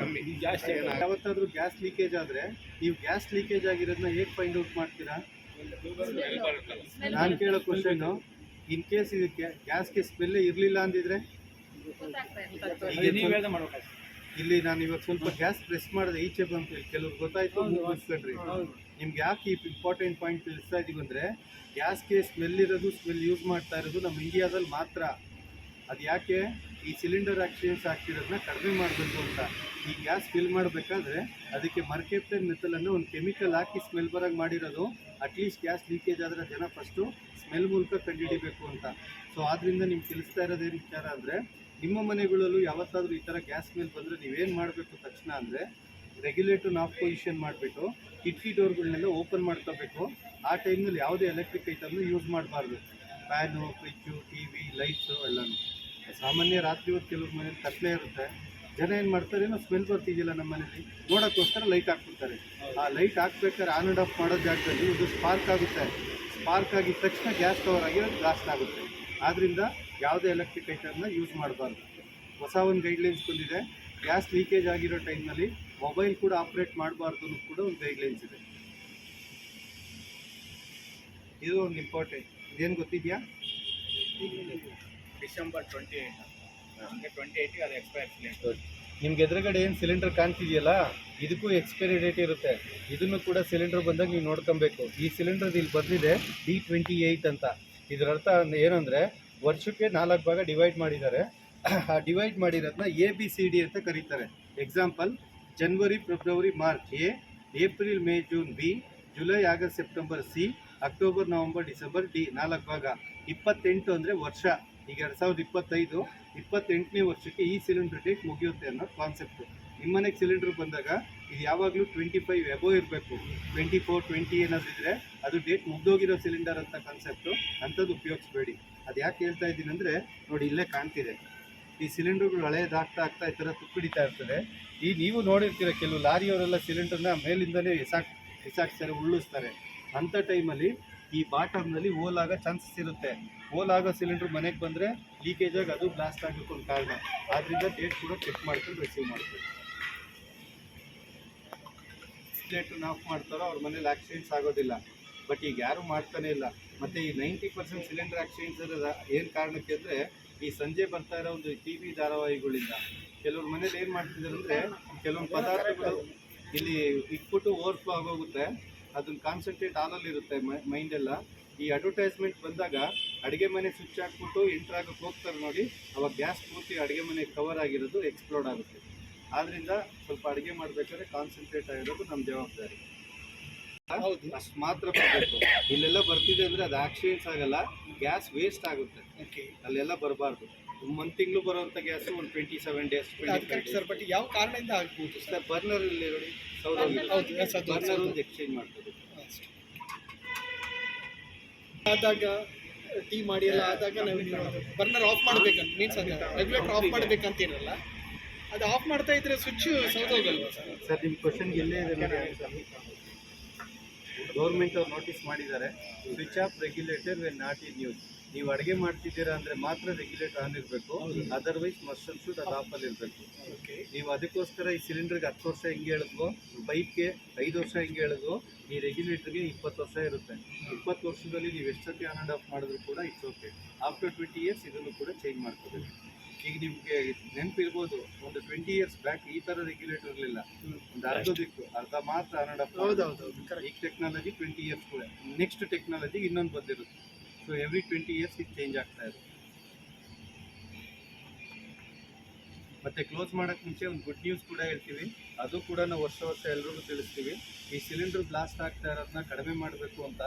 ಕಮ್ಮಿ ಜಾಸ್ತಿ. ಯಾವತ್ತಾದ್ರೂ ಗ್ಯಾಸ್ ಲೀಕೇಜ್ ಆದರೆ ನೀವು ಗ್ಯಾಸ್ ಲೀಕೇಜ್ ಆಗಿರೋದನ್ನ ಹೇಗೆ ಫೈಂಡ್ ಔಟ್ ಮಾಡ್ತೀರಾ? ನಾನು ಕೇಳೋ ಕ್ವಶನ್ನು, ಇನ್ ಕೇಸ್ ಇದಕ್ಕೆ ಗ್ಯಾಸ್ಗೆ ಸ್ಮೆಲ್ಲೇ ಇರಲಿಲ್ಲ ಅಂದಿದ್ರೆ ಇಲ್ಲಿ ನಾನು ಇವಾಗ ಸ್ವಲ್ಪ ಗ್ಯಾಸ್ ಪ್ರೆಸ್ ಮಾಡಿದೆ, ಈಚೆ ಬಂತು, ಕೆಲವ್ರು ಗೊತ್ತಾಯ್ತು ಮುಗಿಸ್ಕೊಂಡ್ರಿ. ನಿಮ್ಗೆ ಯಾಕೆ ಈ ಇಂಪಾರ್ಟೆಂಟ್ ಪಾಯಿಂಟ್ ತಿಳಿಸ್ತಾ ಇದೀವಿ ಅಂದರೆ, ಗ್ಯಾಸ್ಗೆ ಸ್ಮೆಲ್ ಇರೋದು, ಸ್ಮೆಲ್ ಯೂಸ್ ಮಾಡ್ತಾ ಇರೋದು ನಮ್ಮ ಇಂಡಿಯಾದಲ್ಲಿ ಮಾತ್ರ. ಅದು ಯಾಕೆ? ಈ ಸಿಲಿಂಡರ್ ಆಕ್ಸಿಡೆಂಟ್ಸ್ ಆಗ್ತಿರೋದನ್ನ ಕಡಿಮೆ ಮಾಡಬೇಕು ಅಂತ. ಈ ಗ್ಯಾಸ್ ಫಿಲ್ ಮಾಡಬೇಕಾದ್ರೆ ಅದಕ್ಕೆ ಮರ್ಕೆಪ್ಟನ್ ಮೆಥಲನ್ನು ಒಂದು ಕೆಮಿಕಲ್ ಹಾಕಿ ಸ್ಮೆಲ್ ಬರೋಂಗೆ ಮಾಡಿರೋದು. ಅಟ್ಲೀಸ್ಟ್ ಗ್ಯಾಸ್ ಲೀಕೇಜ್ ಆದರೆ ಜನ ಫಸ್ಟು ಸ್ಮೆಲ್ ಮೂಲಕ ಕಂಡುಹಿಡಿಬೇಕು ಅಂತ. ಸೊ ಆದ್ದರಿಂದ ನಿಮ್ಗೆ ತಿಳಿಸ್ತಾ ಇರೋದೇನು ವಿಚಾರ ಅಂದರೆ, ನಿಮ್ಮ ಮನೆಗಳಲ್ಲೂ ಯಾವತ್ತಾದರೂ ಈ ಥರ ಗ್ಯಾಸ್ ಸ್ಮೆಲ್ ಬಂದರೆ ನೀವೇನು ಮಾಡಬೇಕು ತಕ್ಷಣ ಅಂದರೆ, ರೆಗ್ಯುಲೇಟರ್ನ ಆಫ್ ಪೊಸಿಷನ್ ಮಾಡಿಬಿಟ್ಟು ಕಿಟಕಿ ಡೋರ್ಗಳನ್ನೆಲ್ಲ ಓಪನ್ ಮಾಡ್ಕೋಬೇಕು. ಆ ಟೈಮ್ನಲ್ಲಿ ಯಾವುದೇ ಎಲೆಕ್ಟ್ರಿಕ್ ಐಟಮ್ನ ಯೂಸ್ ಮಾಡಬಾರ್ದು. Fan, fridge, T V, lights ಎಲ್ಲನೂ. ಸಾಮಾನ್ಯ ರಾತ್ರಿ ಹೊತ್ತು ಕೆಲವ್ರ ಮನೇಲಿ ಕತ್ಲೆ ಇರುತ್ತೆ, ಜನ ಏನು ಮಾಡ್ತಾರೆ, ಏನೋ ಸ್ಮೆಲ್ ಬರ್ತಿದ್ದಿಲ್ಲ ನಮ್ಮ ಮನೇಲಿ, ನೋಡೋಕ್ಕೋಸ್ಕರ ಲೈಟ್ ಹಾಕ್ಬಿಡ್ತಾರೆ. ಆ ಲೈಟ್ ಹಾಕ್ಬೇಕಾದ್ರೆ ಆನ್ ಆ್ಯಂಡ್ ಆಫ್ ಮಾಡೋ ಜಾಗದಲ್ಲಿ ಇದು ಸ್ಪಾರ್ಕ್ ಆಗುತ್ತೆ. ಸ್ಪಾರ್ಕ್ ಆಗಿದ ತಕ್ಷಣ ಗ್ಯಾಸ್ ಕವರ್ ಆಗಿ ಬ್ಲಾಸ್ಟ್ ಆಗುತ್ತೆ. ಆದ್ದರಿಂದ ಯಾವುದೇ ಎಲೆಕ್ಟ್ರಿಕ್ ಐಟಮ್ನ ಯೂಸ್ ಮಾಡಬಾರ್ದು. ಹೊಸ ಒಂದು ಗೈಡ್ಲೈನ್ಸ್ ಬಂದಿದೆ, ಗ್ಯಾಸ್ ಲೀಕೇಜ್ ಆಗಿರೋ ಟೈಮ್ನಲ್ಲಿ ಮೊಬೈಲ್ ಕೂಡ ಆಪ್ರೇಟ್ ಮಾಡಬಾರ್ದು ಅನ್ನೋದು ಕೂಡ ಒಂದು ಗೈಡ್ಲೈನ್ಸ್ ಇದೆ. ಇದು ಒಂದು ಇಂಪಾರ್ಟೆಂಟ್. ಇದೇನು ಗೊತ್ತಿದೆಯಾ? ಡಿಸೆಂಬರ್ 28 ಅದು ಎಕ್ಸ್ಪೈರ್. ನಿಮ್ಗೆ ಎದುರುಗಡೆ ಏನು ಸಿಲಿಂಡರ್ ಕಾಣ್ತಿದೆಯಲ್ಲ, ಇದಕ್ಕೂ ಎಕ್ಸ್ಪೈರಿ ಡೇಟ್ ಇರುತ್ತೆ. ಇದನ್ನು ಕೂಡ ಸಿಲಿಂಡರ್ ಬಂದಾಗ ನೀವು ನೋಡ್ಕೊಬೇಕು. ಈ ಸಿಲಿಂಡರ್ ಇಲ್ಲಿ ಬಂದಿದೆ D28 ಅಂತ. ಇದರ ಅರ್ಥ ಏನಂದರೆ, ವರ್ಷಕ್ಕೆ 4 ಭಾಗ ಡಿವೈಡ್ ಮಾಡಿದ್ದಾರೆ. ಆ ಡಿವೈಡ್ ಮಾಡಿರೋದನ್ನ ABCD ಅಂತ ಕರೀತಾರೆ. Example: January, February, March A, April, May, June B, July, August, September C, October, November, December D. 4 ಭಾಗ. 28 ಅಂದರೆ ವರ್ಷ. ಈಗ 2025, 28ನೇ ವರ್ಷಕ್ಕೆ ಈ ಸಿಲಿಂಡರ್ ಡೇಟ್ ಮುಗಿಯುತ್ತೆ ಅನ್ನೋ ಕಾನ್ಸೆಪ್ಟು. ನಿಮ್ಮನೆಗೆ ಸಿಲಿಂಡರ್ ಬಂದಾಗ ಇದು ಯಾವಾಗಲೂ 25 ಎಬೋವ್ ಇರಬೇಕು. 24, 20 ಏನಾದರೂ ಇದ್ದರೆ ಅದು ಡೇಟ್ ಮುಗ್ದೋಗಿರೋ ಸಿಲಿಂಡರ್ ಅಂತ ಕಾನ್ಸೆಪ್ಟು. ಅಂಥದ್ದು ಉಪಯೋಗಿಸ್ಬೇಡಿ. ಅದು ಯಾಕೆ ಹೇಳ್ತಾ ಇದ್ದೀನಿ ಅಂದರೆ ನೋಡಿ ಇಲ್ಲೇ ಕಾಣ್ತಿದೆ, ಈ ಸಿಲಿಂಡರ್ಗಳು ಹಳೇದಾಗ್ತಾ ಈ ಥರ ತುಕ್ಕಿಡಿತಾ ಇರ್ತದೆ. ಈ ನೀವು ನೋಡಿರ್ತೀರ ಕೆಲವು ಲಾರಿಯವರೆಲ್ಲ ಸಿಲಿಂಡರ್ನ ಮೇಲಿಂದಲೇ ಬಿಸಾಕ್ತಾರೆ, ಉರುಳಿಸ್ತಾರೆ. ಅಂಥ ಟೈಮಲ್ಲಿ ಈ ಬಾಟಮ್ನಲ್ಲಿ ಹೋಲಾಗೋ ಚಾನ್ಸಸ್ ಇರುತ್ತೆ. ಹೋಲಾಗೋ ಸಿಲಿಂಡ್ರ್ ಮನೆಗೆ ಬಂದರೆ ಲೀಕೇಜ್ ಆಗಿ ಅದು ಬ್ಲಾಸ್ಟ್ ಆಗಬೇಕು ಒಂದು ಕಾರಣ. ಆದ್ದರಿಂದ ಡೇಟ್ ಕೂಡ ಚೆಕ್ ಮಾಡ್ಕೊಂಡು ರಿಸೀವ್ ಮಾಡ್ತೀವಿ. ರೆಗ್ಯುಲೇಟರ್ನ ಆಫ್ ಮಾಡ್ತಾರೋ ಅವ್ರ ಮನೇಲಿ ಆಕ್ಸಿಡೆಂಟ್ಸ್ ಆಗೋದಿಲ್ಲ. ಬಟ್ ಈಗ ಯಾರೂ ಮಾಡ್ತಾನೆ ಇಲ್ಲ. ಮತ್ತು ಈ 90% ಸಿಲಿಂಡರ್ ಆಕ್ಸಿಡೆಂಟ್ಸ್ ಏನು ಕಾರಣಕ್ಕೆ ಅಂದರೆ ಈ ಸಂಜೆ ಬರ್ತಾ ಇರೋ ಒಂದು ಟಿ ವಿ ಧಾರಾವಾಹಿಗಳಿಂದ ಕೆಲವ್ರ ಮನೇಲಿ ಏನು ಮಾಡ್ತಿದ್ದಾರೆ ಅಂದರೆ ಕೆಲವೊಂದು ಪದಾರ್ಥಗಳು ಇಲ್ಲಿ ಇಟ್ಬಿಟ್ಟು ಓವರ್ಫ್ಲೋ ಆಗೋಗುತ್ತೆ. ಅದನ್ನ ಕಾನ್ಸಂಟ್ರೇಟ್ ಆನಲ್ಲಿ ಇರುತ್ತೆ ಮೈಂಡೆಲ್ಲ. ಈ ಅಡ್ವರ್ಟೈಸ್ಮೆಂಟ್ ಬಂದಾಗ ಅಡುಗೆ ಮನೆ ಸ್ವಿಚ್ ಹಾಕ್ಬಿಟ್ಟು ಎಂಟ್ರ್ ಆಗೋಕ್ಕೆ ಹೋಗ್ತಾರೆ ನೋಡಿ, ಅವಾಗ ಗ್ಯಾಸ್ ಪೂರ್ತಿ ಅಡುಗೆ ಮನೆ ಕವರ್ ಆಗಿರೋದು ಎಕ್ಸ್ಪ್ಲೋಡ್ ಆಗುತ್ತೆ. ಆದ್ದರಿಂದ ಸ್ವಲ್ಪ ಅಡುಗೆ ಮಾಡಬೇಕಾದ್ರೆ ಕಾನ್ಸಂಟ್ರೇಟ್ ಆಗಿರೋದು ನಮ್ಮ ಜವಾಬ್ದಾರಿ. ಹೌದು, ಅಷ್ಟು ಮಾತ್ರ ಬರಬೇಕು. ಇಲ್ಲೆಲ್ಲ ಬರ್ತಿದೆ ಅಂದರೆ ಅದು ಆಕ್ಸಿಡೆಂಟ್ಸ್ ಆಗಲ್ಲ, ಗ್ಯಾಸ್ ವೇಸ್ಟ್ ಆಗುತ್ತೆ. ಅಲ್ಲೆಲ್ಲ ಬರಬಾರ್ದು. ಒಂದು ತಿಂಗಳು ಬರುವಂಥ ಗ್ಯಾಸು ಒಂದು 27 ಡೇಸ್ ಸರ್. ಬಟ್ ಯಾವ ಕಾರಣದಿಂದ ಆಗ್ಬೋದು ಸರ್? ಬರ್ನರಲ್ಲಿ ನೋಡಿ ಬರ್ನರ್ ಒಂದು ಎಕ್ಸ್ಚೇಂಜ್ ಮಾಡ್ಬೋದು. ಆದಾಗ ಟೀ ಮಾಡಿ ಎಲ್ಲ ಆದಾಗ ನಾವು ಬರ್ನರ್ ಆಫ್ ಮಾಡ್ಬೇಕಂತ ಮೀನ್ಸ್ ಅದು ರೆಗ್ಯುಲೇಟರ್ ಆಫ್ ಮಾಡ್ಬೇಕಂತಿರಲ್ಲ, ಅದು ಆಫ್ ಮಾಡ್ತಾ ಇದ್ರೆ ಸ್ವಿಚ್ ಸೌದೋಗಲ್ವಾ ಸರ್? ಸರ್ ನಿಮ್ಮ ಕ್ವಶನ್ಗೆ ಎಲ್ಲೇ ಇದೆ ನೋಡಿ, ಗೌರ್ಮೆಂಟ್ ಅವ್ರು ನೋಟಿಸ್ ಮಾಡಿದ್ದಾರೆ, switch off regulator when not in use. ನೀವು ಅಡುಗೆ ಮಾಡ್ತಿದ್ದೀರಾ ಅಂದರೆ ಮಾತ್ರ ರೆಗ್ಯುಲೇಟರ್ ಆನ್ ಇರಬೇಕು, ಅದರ್ವೈಸ್ ಮಸ್ಟ್ ಅಂಡ್ ಶುಡ್ ಅದು ಆಫಲ್ಲಿ ಇರಬೇಕು. ನೀವು ಅದಕ್ಕೋಸ್ಕರ ಈ ಸಿಲಿಂಡರ್ಗೆ 10 ವರ್ಷ ಹಿಂಗೆ ಹೇಳಿದ್ವು, ಪೈಪ್ಗೆ 5 ವರ್ಷ ಹಿಂಗೆ ಹೇಳಿದ್ವು, ಈ ರೆಗ್ಯುಲೇಟರ್ಗೆ 20 ವರ್ಷ ಇರುತ್ತೆ. 20 ವರ್ಷದಲ್ಲಿ ನೀವು ಎಷ್ಟು ಸತಿ ಆನ್ ಆ್ಯಂಡ್ ಆಫ್ ಮಾಡಿದ್ರು ಕೂಡ ಇಟ್ಸ್ ಓಕೆ. ಆಫ್ಟರ್ 20 ಇಯರ್ಸ್ ಇದನ್ನು ಕೂಡ ಚೇಂಜ್ ಮಾಡ್ಕೋಬೇಕು. ಈಗ ನಿಮಗೆ ನೆನಪಿರ್ಬೋದು, ಒಂದು 20 ಇಯರ್ಸ್ ಬ್ಯಾಕ್ ಈ ಥರ ರೆಗ್ಯುಲೇಟರ್ ಇರಲಿಲ್ಲ. ಒಂದು ಅರ್ಧ ಮಾತ್ರ ಆನ್ ಆ್ಯಂಡ್ ಆಫ್. ಹೌದೌದು. ಈಗ ಟೆಕ್ನಾಲಜಿ 20 ಇಯರ್ಸ್ ಕೂಡ, ನೆಕ್ಸ್ಟ್ ಟೆಕ್ನಾಲಜಿ ಇನ್ನೊಂದು ಬಂದಿರುತ್ತೆ. ಸೊ ಎವ್ರಿ 20 ಇಯರ್ಸ್ ಇದು ಚೇಂಜ್ ಆಗ್ತಾ ಇದೆ. ಮತ್ತು ಕ್ಲೋಸ್ ಮಾಡೋಕ್ಕೆ ಮುಂಚೆ ಒಂದು ಗುಡ್ ನ್ಯೂಸ್ ಕೂಡ ಹೇಳ್ತೀವಿ, ಅದು ಕೂಡ ನಾವು ವರ್ಷ ಎಲ್ರಿಗೂ ತಿಳಿಸ್ತೀವಿ. ಈ ಸಿಲಿಂಡರ್ ಬ್ಲಾಸ್ಟ್ ಆಗ್ತಾ ಇರೋದನ್ನ ಕಡಿಮೆ ಮಾಡಬೇಕು ಅಂತ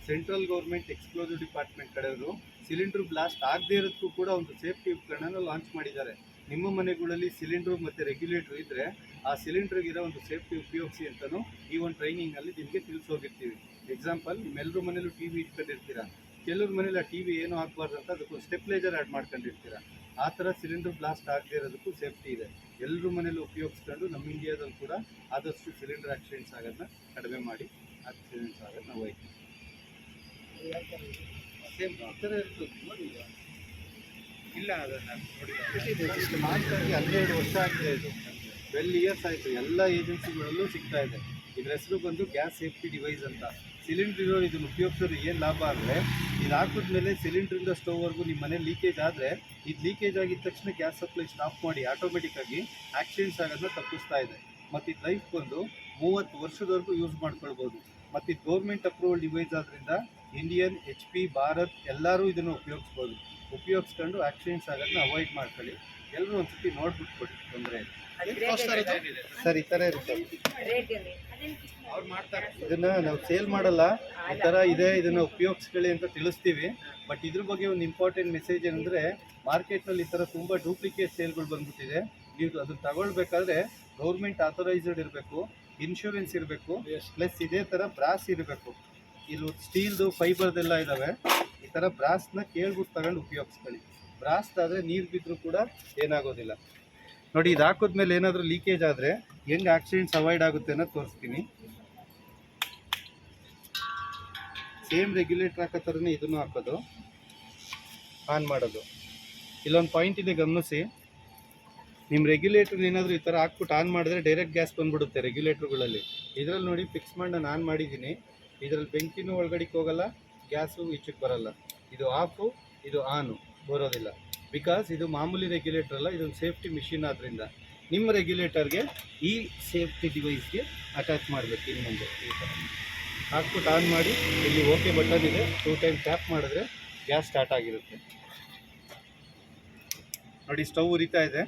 ಸೆಂಟ್ರಲ್ ಗೌರ್ಮೆಂಟ್ ಎಕ್ಸ್ಪ್ಲೋಸಿವ್ ಡಿಪಾರ್ಟ್ಮೆಂಟ್ ಕಡೆಯವರು ಸಿಲಿಂಡರ್ ಬ್ಲಾಸ್ಟ್ ಆಗದೇ ಇರೋದಕ್ಕೂ ಕೂಡ ಒಂದು ಸೇಫ್ಟಿ ಉಪಕರಣನ ಲಾಂಚ್ ಮಾಡಿದ್ದಾರೆ. ನಿಮ್ಮ ಮನೆಗಳಲ್ಲಿ ಸಿಲಿಂಡ್ರು ಮತ್ತು ರೆಗ್ಯುಲೇಟರ್ ಇದ್ದರೆ ಆ ಸಿಲಿಂಡ್ರಿಗಿರೋ ಒಂದು ಸೇಫ್ಟಿ ಉಪಯೋಗಿಸಿ ಅಂತಲೂ ಈ ಒಂದು ಟ್ರೈನಿಂಗಲ್ಲಿ ನಿಮಗೆ ತಿಳಿಸೋಗಿರ್ತೀವಿ. ಎಕ್ಸಾಂಪಲ್, ನಿಮ್ಮೆಲ್ಲರೂ ಮನೇಲೂ ಟಿ ವಿ ಇಟ್ಕೊಂಡಿರ್ತೀರ, ಕೆಲವ್ರ ಮನೇಲಿ ಆ ಟಿ ವಿ ಏನೂ ಆಗಬಾರ್ದು ಅಂತ ಅದಕ್ಕೆ ಸ್ಟೆಪ್ಲೈಜರ್ ಆ್ಯಡ್ ಮಾಡ್ಕೊಂಡಿರ್ತೀರ. ಆ ಥರ ಸಿಲಿಂಡರ್ ಬ್ಲಾಸ್ಟ್ ಆಗದೇ ಇರೋದಕ್ಕೂ ಸೇಫ್ಟಿ ಇದೆ. ಎಲ್ಲರ ಮನೇಲಿ ಉಪಯೋಗಿಸ್ಕೊಂಡು ನಮ್ಮ ಇಂಡಿಯಾದಲ್ಲಿ ಕೂಡ ಆದಷ್ಟು ಸಿಲಿಂಡರ್ ಆಕ್ಸಿಡೆಂಟ್ಸ್ ಆಗೋದನ್ನ ಕಡಿಮೆ ಮಾಡಿ ಆಕ್ಸಿಡೆಂಟ್ಸ್ ಆಗೋದನ್ನ ಹೋಯ್ತು. ಸೇಮ್ ಆ ಥರ ಇರ್ತದೆ ನೋಡಿ. ಇಲ್ಲ ಅದನ್ನು ನೋಡಿ ಲಾಂಚ್ ಆಗಿ 12 ವರ್ಷ ಆಗಿದೆ. ಇದು 12 ಇಯರ್ಸ್ ಆಯಿತು. ಎಲ್ಲ ಏಜೆನ್ಸಿಗಳಲ್ಲೂ ಸಿಗ್ತಾ ಇದೆ. ಇದ್ರ ಹೆಸರು ಬಂದು ಗ್ಯಾಸ್ ಸೇಫ್ಟಿ ಡಿವೈಸ್ ಅಂತ. ಸಿಲಿಂಡ್ರ್ ಇರೋ ಇದನ್ನು ಉಪಯೋಗಿಸೋದು ಏನು ಲಾಭ ಅಂದರೆ, ಇದು ಹಾಕಿದ್ಮೇಲೆ ಸಿಲಿಂಡ್ರಿಂದ ಸ್ಟವ್ವರೆಗೂ ನಿಮ್ಮ ಮನೇಲಿ ಲೀಕೇಜ್ ಆದರೆ, ಇದು ಲೀಕೇಜ್ ಆಗಿದ ತಕ್ಷಣ ಗ್ಯಾಸ್ ಸಪ್ಲೈ ಸ್ಟಾಪ್ ಮಾಡಿ ಆಟೋಮೆಟಿಕ್ಕಾಗಿ ಆಕ್ಸಿಡೆಂಟ್ಸ್ ಆಗೋದನ್ನ ತಪ್ಪಿಸ್ತಾ ಇದೆ. ಮತ್ತು ಇದು ಲೈಫ್ ಬಂದು 30 ವರ್ಷದವರೆಗೂ ಯೂಸ್ ಮಾಡ್ಕೊಳ್ಬೋದು. ಮತ್ತು ಇದು ಗೌರ್ಮೆಂಟ್ ಅಪ್ರೂವಲ್ ಡಿವೈಸ್ ಆದ್ದರಿಂದ ಇಂಡಿಯನ್, HP, ಭಾರತ್ ಎಲ್ಲರೂ ಇದನ್ನು ಉಪಯೋಗಿಸ್ಕೊಂಡು ಆಕ್ಸಿಡೆಂಟ್ಸ್ ಆಗೋದನ್ನ ಅವಾಯ್ಡ್ ಮಾಡ್ಕೊಳ್ಳಿ. ಎಲ್ಲರೂ ಒಂದ್ಸತಿ ನೋಡ್ಬಿಟ್ಟು ಕೊಡಿ, ತೊಂದರೆ ಇಲ್ಲ. ಸರ್ ಈ ಥರ ಇರುತ್ತೆ. ಅವ್ರು ಮಾಡ್ತಾರೆ ಇದನ್ನು, ನಾವು ಸೇಲ್ ಮಾಡಲ್ಲ. ಈ ಥರ ಇದೆ, ಇದನ್ನು ಉಪಯೋಗಿಸ್ಕೊಳ್ಳಿ ಅಂತ ತಿಳಿಸ್ತೀವಿ. ಬಟ್ ಇದ್ರ ಬಗ್ಗೆ ಒಂದು ಇಂಪಾರ್ಟೆಂಟ್ ಮೆಸೇಜ್ ಏನಂದರೆ, ಮಾರ್ಕೆಟ್ನಲ್ಲಿ ಈ ಥರ ತುಂಬ ಡೂಪ್ಲಿಕೇಟ್ ಸೇಲ್ಗಳು ಬಂದ್ಬಿಟ್ಟಿದೆ. ನೀವು ಅದನ್ನು ತಗೊಳ್ಬೇಕಾದ್ರೆ ಗೌರ್ಮೆಂಟ್ ಆಥರೈಸ್ಡ್ ಇರಬೇಕು, ಇನ್ಶೂರೆನ್ಸ್ ಇರಬೇಕು, ಪ್ಲಸ್ ಇದೇ ಥರ ಬ್ರಾಸ್ ಇರಬೇಕು. ಇಲ್ಲಿ ಸ್ಟೀಲ್ದು, ಫೈಬರ್ದೆಲ್ಲ ಇದ್ದಾವೆ. ಈ ಥರ ಬ್ರಾಸ್ನ ಕೇಳ್ಬಿಟ್ಟು ತಗೊಂಡು ಉಪಯೋಗಿಸ್ಕೊಳ್ಳಿ. ಬ್ರಾಸ್ದಾದರೆ ನೀರು ಬಿದ್ದರೂ ಕೂಡ ಏನಾಗೋದಿಲ್ಲ. ನೋಡಿ, ಇದು ಹಾಕಿದ್ಮೇಲೆ ಏನಾದರೂ ಲೀಕೇಜ್ ಆದರೆ ಹೆಂಗೆ ಆಕ್ಸಿಡೆಂಟ್ಸ್ ಅವಾಯ್ಡ್ ಆಗುತ್ತೆ ಅನ್ನೋದು ತೋರಿಸ್ತೀನಿ. ಸೇಮ್ ರೆಗ್ಯುಲೇಟರ್ ಹಾಕೋ ಥರನೇ ಇದನ್ನು ಹಾಕೋದು, ಆನ್ ಮಾಡೋದು. ಇಲ್ಲೊಂದು ಪಾಯಿಂಟ್ ಇದೆ ಗಮನಿಸಿ. ನಿಮ್ಮ ರೆಗ್ಯುಲೇಟರ್ ಏನಾದರೂ ಈ ಥರ ಹಾಕ್ಬಿಟ್ಟು ಆನ್ ಮಾಡಿದ್ರೆ ಡೈರೆಕ್ಟ್ ಗ್ಯಾಸ್ ಬಂದುಬಿಡುತ್ತೆ ರೆಗ್ಯುಲೇಟರ್ಗಳಲ್ಲಿ. ಇದರಲ್ಲಿ ನೋಡಿ ಫಿಕ್ಸ್ ಮಾಡಿ ನಾನು ಆನ್ ಮಾಡಿದ್ದೀನಿ. ಇದರಲ್ಲಿ ಬೆಂಕಿನೂ ಒಳಗಡೆಗೆ ಹೋಗಲ್ಲ, ಗ್ಯಾಸು ಈಚೆಗೆ ಬರಲ್ಲ. ಇದು ಆಫು, ಇದು ಆನು ಬರೋದಿಲ್ಲ. ಬಿಕಾಸ್ ಇದು ಮಾಮೂಲಿ ರೆಗ್ಯುಲೇಟರ್ ಅಲ್ಲ, ಇದೊಂದು ಸೇಫ್ಟಿ ಮಿಷಿನ್. ಆದ್ದರಿಂದ ನಿಮ್ಮ ರೆಗ್ಯುಲೇಟರ್ಗೆ ಈ ಸೇಫ್ಟಿ ಡಿವೈಸ್ಗೆ ಅಟ್ಯಾಚ್ ಮಾಡಬೇಕು. ಇನ್ನು ಮುಂದೆ ಈ ಥರ ಹಾಕ್ಬಿಟ್ಟು ಆನ್ ಮಾಡಿ, ಇಲ್ಲಿ ಓಕೆ ಬಟನ್ ಇದೆ, 2 ಟೈಮ್ ಟ್ಯಾಪ್ ಮಾಡಿದ್ರೆ ಗ್ಯಾಸ್ ಸ್ಟಾರ್ಟ್ ಆಗಿರುತ್ತೆ. ನೋಡಿ, ಸ್ಟವ್ ಉರಿತಾ ಇದೆ.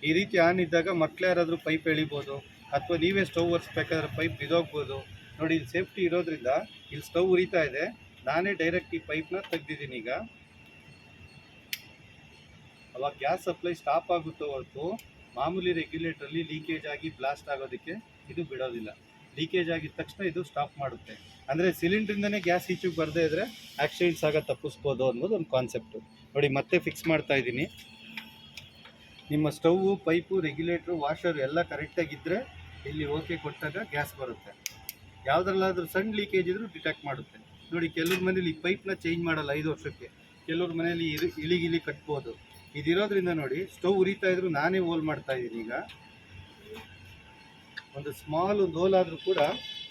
ಈ ರೀತಿ ಆನ್ ಇದ್ದಾಗ ಮಕ್ಳು ಯಾರಾದರೂ ಪೈಪ್ ಎಳಿಬೋದು, ಅಥವಾ ನೀವೇ ಸ್ಟವ್ ಒರೆಸ್ಬೇಕಾದ್ರೆ ಪೈಪ್ ಬಿದೋಗ್ಬೋದು. ನೋಡಿ, ಇಲ್ಲಿ ಸೇಫ್ಟಿ ಇರೋದ್ರಿಂದ ಇಲ್ಲಿ ಸ್ಟವ್ ಉರಿತಾ ಇದೆ. ನಾನೇ ಡೈರೆಕ್ಟ್ ಈ ಪೈಪ್ನ ತೆಗ್ದಿದ್ದೀನಿ. ಈಗ ಅವಾಗ ಗ್ಯಾಸ್ ಸಪ್ಲೈ ಸ್ಟಾಪ್ ಆಗುತ್ತೋ ಹೊರತು ಮಾಮೂಲಿ ರೆಗ್ಯುಲೇಟ್ರಲ್ಲಿ ಲೀಕೇಜ್ ಆಗಿ ಬ್ಲಾಸ್ಟ್ ಆಗೋದಕ್ಕೆ ಇದು ಬಿಡೋದಿಲ್ಲ. ಲೀಕೇಜ್ ಆಗಿದ ತಕ್ಷಣ ಇದು ಸ್ಟಾಪ್ ಮಾಡುತ್ತೆ. ಅಂದರೆ ಸಿಲಿಂಡ್ರಿಂದನೇ ಗ್ಯಾಸ್ ಈಚೆಗೆ ಬರದೇ ಇದ್ದರೆ ಆಕ್ಸಿಡೆಂಟ್ಸ್ ಆಗ ತಪ್ಪಿಸ್ಬೋದು ಅನ್ನೋದು ಒಂದು ಕಾನ್ಸೆಪ್ಟು. ನೋಡಿ ಮತ್ತೆ ಫಿಕ್ಸ್ ಮಾಡ್ತಾ ಇದ್ದೀನಿ. ನಿಮ್ಮ ಸ್ಟೌವು, ಪೈಪು, ರೆಗ್ಯುಲೇಟ್ರು, ವಾಷರ್ ಎಲ್ಲ ಕರೆಕ್ಟಾಗಿದ್ದರೆ ಇಲ್ಲಿ ಓಕೆ ಕೊಟ್ಟಾಗ ಗ್ಯಾಸ್ ಬರುತ್ತೆ. ಯಾವುದ್ರಲ್ಲಾದ್ರೂ ಸಣ್ಣ ಲೀಕೇಜ್ ಇದ್ರೂ ಡಿಟೆಕ್ಟ್ ಮಾಡುತ್ತೆ. ನೋಡಿ ಕೆಲವ್ರ ಮನೇಲಿ ಈ ಪೈಪ್ನ ಚೇಂಜ್ ಮಾಡಲ್ಲ 5 ವರ್ಷಕ್ಕೆ, ಕೆಲವ್ರ ಮನೇಲಿ ಇಳಿಗಿಲಿ ಕಟ್ಬೋದು. ಇದಿರೋದ್ರಿಂದ ನೋಡಿ ಸ್ಟವ್ ಉರಿತಾ ಇದ್ರು ನಾನೇ ಹೋಲ್ ಮಾಡ್ತಾ ಇದ್ದೀನಿ. ಈಗ ಒಂದು ಸ್ಮಾಲ್ ಒಂದು ಹೋಲ್ ಆದರೂ ಕೂಡ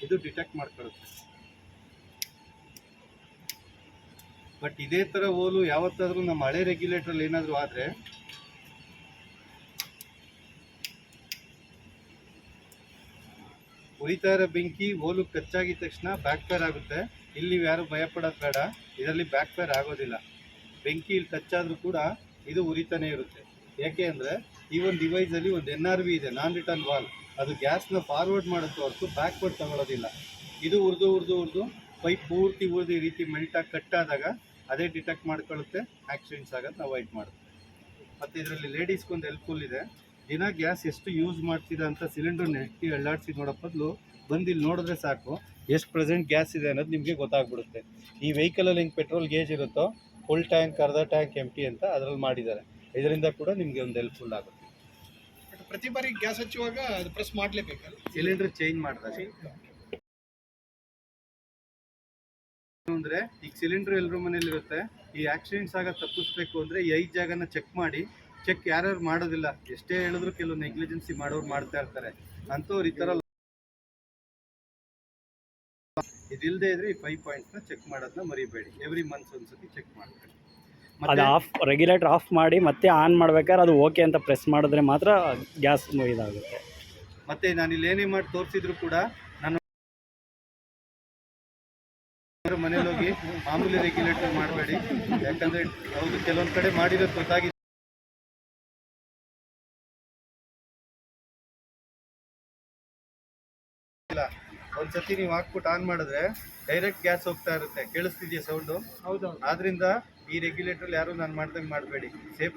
ಇದು ಡಿಟೆಕ್ಟ್ ಮಾಡ್ಕೊಳ್ಳುತ್ತೆ. ಬಟ್ ಇದೇ ಥರ ಹೋಲು ಯಾವತ್ತಾದರೂ ನಮ್ಮ ಹಳೆ ರೆಗ್ಯುಲೇಟ್ರಲ್ಲಿ ಏನಾದರೂ ಆದರೆ ಉರಿತಾ ಇರೋ ಬೆಂಕಿ ಹೋಲು ಕಚ್ಚಾಗಿದ ತಕ್ಷಣ ಬ್ಯಾಕ್ ಫೈರ್ ಆಗುತ್ತೆ. ಇಲ್ಲಿ ಯಾರು ಭಯಪಡೋದು ಬೇಡ, ಇದರಲ್ಲಿ ಬ್ಯಾಕ್ ಫೈರ್ ಆಗೋದಿಲ್ಲ. ಬೆಂಕಿ ಇಲ್ಲಿ ಟಚ್ ಆದರೂ ಕೂಡ ಇದು ಉರಿತಾನೆ ಇರುತ್ತೆ. ಯಾಕೆ ಅಂದರೆ ಈ ಒಂದು ಡಿವೈಸಲ್ಲಿ ಒಂದು NRV ಇದೆ, ನಾನ್ ರಿಟರ್ನ್ ವಾಲ್. ಅದು ಗ್ಯಾಸ್ನ ಫಾರ್ವರ್ಡ್ ಮಾಡುತ್ತೆ ಹೊರತು ಬ್ಯಾಕ್ವರ್ಡ್ ತಗೊಳ್ಳೋದಿಲ್ಲ. ಇದು ಉರಿದು ಪೈಪ್ ಪೂರ್ತಿ ಈ ರೀತಿ ಮೆಲ್ಟಾಗಿ ಕಟ್ಟಾದಾಗ ಅದೇ ಡಿಟೆಕ್ಟ್ ಮಾಡ್ಕೊಳ್ಳುತ್ತೆ, ಆಕ್ಸಿಡೆಂಟ್ಸ್ ಆಗೋದು ಅವಾಯ್ಡ್ ಮಾಡುತ್ತೆ. ಮತ್ತು ಇದರಲ್ಲಿ ಲೇಡೀಸ್ಗೊಂದು ಹೆಲ್ಪ್ಫುಲ್ ಇದೆ. ದಿನ ಗ್ಯಾಸ್ ಎಷ್ಟು ಯೂಸ್ ಮಾಡ್ತೀರಾ ಅಂತ ಸಿಲಿಂಡರ್ ನೆಟ್ಟಿ ಅಳ್ಳಾಡಿಸಿ ನೋಡೋ ಬದಲು ಬಂದು ಇಲ್ಲಿ ನೋಡಿದ್ರೆ ಸಾಕು ಎಷ್ಟು ಪ್ರೆಸೆಂಟ್ ಗ್ಯಾಸ್ ಇದೆ ಅನ್ನೋದು ನಿಮಗೆ ಗೊತ್ತಾಗ್ಬಿಡುತ್ತೆ. ಈ ವೆಹಿಕಲಲ್ಲಿ ಹೆಂಗೆ ಪೆಟ್ರೋಲ್ ಗೇಜ್ ಇರುತ್ತೋ ಫುಲ್ ಟ್ಯಾಂಕ್, ಅರ್ಧ ಟ್ಯಾಂಕ್, ಎಂಟಿ ಅಂತ ಅದರಲ್ಲಿ ಮಾಡಿದ್ದಾರೆ. ಇದರಿಂದ ಕೂಡ ನಿಮಗೆ ಒಂದು ಹೆಲ್ಪ್ಫುಲ್ ಆಗುತ್ತೆ. ಪ್ರತಿ ಬಾರಿ ಗ್ಯಾಸ್ ಹಚ್ಚುವಾಗ ಅದು ಪ್ರೆಸ್ ಮಾಡಲೇಬೇಕಲ್ಲ, ಸಿಲಿಂಡರ್ ಚೇಂಜ್ ಮಾಡಿದಾಗ. ಅಂದರೆ ಈಗ ಸಿಲಿಂಡರ್ ಎಲ್ಲರ ಮನೇಲಿ ಇರುತ್ತೆ. ಈ ಆಕ್ಸಿಡೆಂಟ್ಸ್ ಆಗ ತಪ್ಪಿಸ್ಬೇಕು ಅಂದರೆ ಈ 5 ಜಾಗನ ಚೆಕ್ ಮಾಡಿ. ಚೆಕ್ ಯಾರ್ಯಾರು ಮಾಡೋದಿಲ್ಲ, ಎಷ್ಟೇ ಹೇಳಿದ್ರು ಕೆಲವು ನೆಗ್ಲಿಜೆನ್ಸಿ ಮಾಡೋರು ಮಾಡ್ತಾ ಇರ್ತಾರೆ. ಅಂಥವ್ರು ಈ ಥರ ಇದಿಲ್ಲದೆ ಇದ್ರೆ ಈ 5 ಪಾಯಿಂಟ್ಸ್ನ ಚೆಕ್ ಮಾಡೋದನ್ನ ಮರಿಬೇಡಿ. ಎವ್ರಿ ಮಂತ್ಸ್ ಒಂದ್ಸತಿ ಚೆಕ್ ಮಾಡಬೇಡಿ. ಅದು ರೆಗ್ಯುಲೇಟರ್ ಆಫ್ ಮಾಡಿ ಮತ್ತೆ ಆನ್ ಮಾಡ್ಬೇಕಾದ್ರೆ ಅದು ಓಕೆ ಅಂತ ಪ್ರೆಸ್ ಮಾಡಿದ್ರೆ ಮಾತ್ರ ಗ್ಯಾಸ್ ಇದಾಗುತ್ತೆ. ಮತ್ತೆ ನಾನು ಇಲ್ಲಿ ಏನೇ ಮಾಡಿ ತೋರಿಸಿದ್ರು ಕೂಡ ನಾನು ಮನೇಲಿ ಹೋಗಿ ಮಾಮೂಲಿ ರೆಗ್ಯುಲೇಟರ್ ಮಾಡಬೇಡಿ. ಯಾಕಂದ್ರೆ ಹೌದು ಕೆಲವೊಂದು ಕಡೆ ಮಾಡಿರೋದು ಗೊತ್ತಾಗಿ ಒಂದ್ಸತಿ ನೀವು ಹಾಕ್ಬಿಟ್ಟು ಆನ್ ಮಾಡಿದ್ರೆ ಡೈರೆಕ್ಟ್ ಗ್ಯಾಸ್ ಹೋಗ್ತಾ ಇರುತ್ತೆ. ಕೇಳಿಸ್ತಿದೆಯಾ ಸೌಂಡು? ಹೌದೌದು. ಆದ್ರಿಂದ ಈ ರೆಗ್ಯುಲೇಟರ್ ಯಾರು ನಾನು ಮಾಡ್ದಂಗೆ ಮಾಡಬೇಡಿ. ಸೇಫ್